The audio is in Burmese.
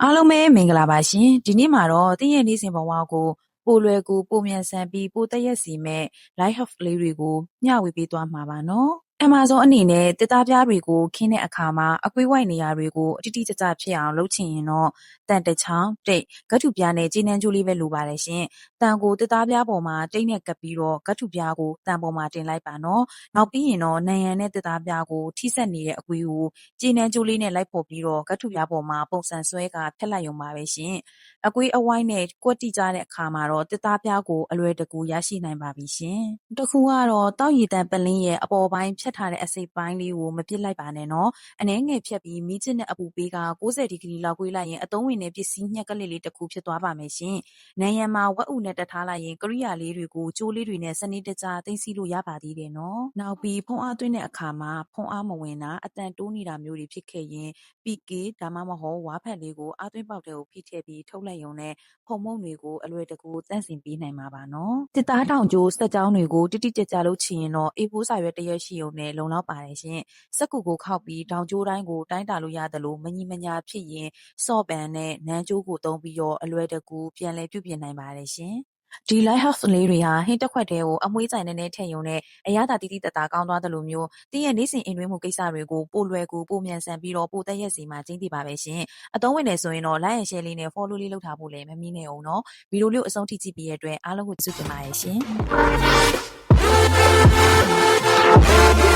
အားလုံးပဲမင်္ဂလာပါရှင်ဒီနေ့မှာတော့တင့်ရဲ့နေ့စဉ်ဘဝကိုပိုလွယ်ကူပိုမြန်ဆန်ပြီးပိုတက်ရက်စီမဲ့ life hack လေးတွေကိုမျှဝေပေးသွားမှာပါနော် Amazon အနေနဲ့တစ်သားပြားတွေကိုခင်းတဲ့အခါမှာအကွေးဝိုက်နေရာတွေကိုအတိအကျဖြစ်အောင်လုပ်ချင်ရင်တော့တန်တစ်ချောင်းတိတ်ဂတ်ထုပြားနဲ့ကြီးနှန်းကြိုးလေးပဲလိုပါတယ်ရှင်တန်ကိုတစ်သားပြားပေါ်မှာတိတ်နဲ့ကပ်ပြီးတော့ဂတ်ထုပြားကိုတန်ပေါ်မှာတင်လိုက်ပါနော်နောက်ပြီးရင်တော့နံရံနဲ့တစ်သားပြားကိုထိဆက်နေတဲ့အကွေးကိုကြီးနှန်းကြိုးလေးနဲ့လိုက်ဖို့ပြီးတော့ဂတ်ထုပြားပေါ်မှာပုံစံဆွဲကဖြတ်လိုက်ရုံပါပဲရှင်အကွေးအဝိုင်းနဲ့ကွက်တိကြတဲ့အခါမှာတော့တစ်သားပြားကိုအလွယ်တကူရရှိနိုင်ပါပြီရှင်တစ်ခုကတော့တောက်ရည်တန်ပလင်းရဲ့အပေါ်ပိုင်းဖြတ်ထားတဲ့အစိပ်ပိုင်းလေးကိုမပြစ်လိုက်ပါနဲ့နော်အနှဲငယ်ဖြတ်ပြီးမီးချစ်နဲ့အပူပေးက60ဒီဂရီလောက်ကွေးလိုက်ရင်အသုံးဝင်တဲ့ပစ္စည်းညှက်ကလေးလေးတစ်ခုဖြစ်သွားပါမယ်ရှင်နံရံမှာဝက်ဥနဲ့တထားလိုက်ရင်ကရိယာလေးတွေကိုကြိုးလေးတွေနဲ့စနစ်တကျသိမ်းဆည်းလို့ရပါသေးတယ်နော်နောက်ပြီးဖုံးအားသွင်းတဲ့အခါမှာဖုံးအားမဝင်တာအတန်တိုးနေတာမျိုးတွေဖြစ်ခဲ့ရင် PK ဒါမှမဟုတ်ဝါဖက်လေးကိုအားသွင်းပေါက်တွေကိုဖိထည့်ပြီးထုတ်လိုက်ရုံနဲ့ဖုံမုံတွေကိုအလွယ်တကူတန့်စင်ပေးနိုင်မှာပါနော်တစ်သားတောင်ကျိုးစက်ကြောင်းတွေကိုတိတိကျကျလုပ်ချင်ရင်တော့ A4 စာရွက်တစ်ရွက်ရှိုံနဲ့လုံလောက်ပါတယ်ရှင်စက်ကူကိုခောက်ပြီးတောင်ကျိုးတိုင်းကိုတိုင်းတာလို့ရတယ်လို့မညီမညာဖြစ်ရင်စော့ပန်နဲ့နန်းကျိုးကိုသုံးပြီးတော့အလွယ်တကူပြန်လည်ပြုပြင်နိုင်ပါတယ်ရှင်ဒီ light house လေးတွေဟာဟင်းတစ်ခွက်တည်းကိုအမွှေးကြိုင်နဲ့ထည့်ရုံနဲ့အရသာတိတိတတ်တာကောင်းသွားတယ်လို့မျိုးတင်းရဲ့နေ့စဉ်အိမ်တွင်းမှုကိစ္စတွေကိုပိုလွယ်ကူပိုမြန်ဆန်ပြီးတော့ပိုတက်ရက်စီမှာကျင်းတည်ပါပဲရှင်အသုံးဝင်နေဆိုရင်တော့ like and share လေးနဲ့ follow လေးလုပ်ထားဖို့လည်းမမီးနဲ့အောင်နော်ဗီဒီယိုလေးကိုအဆုံးထိကြည့်ပြီးရတဲ့အတွက်အားလုံးကိုကျေးဇူးတင်ပါတယ်ရှင်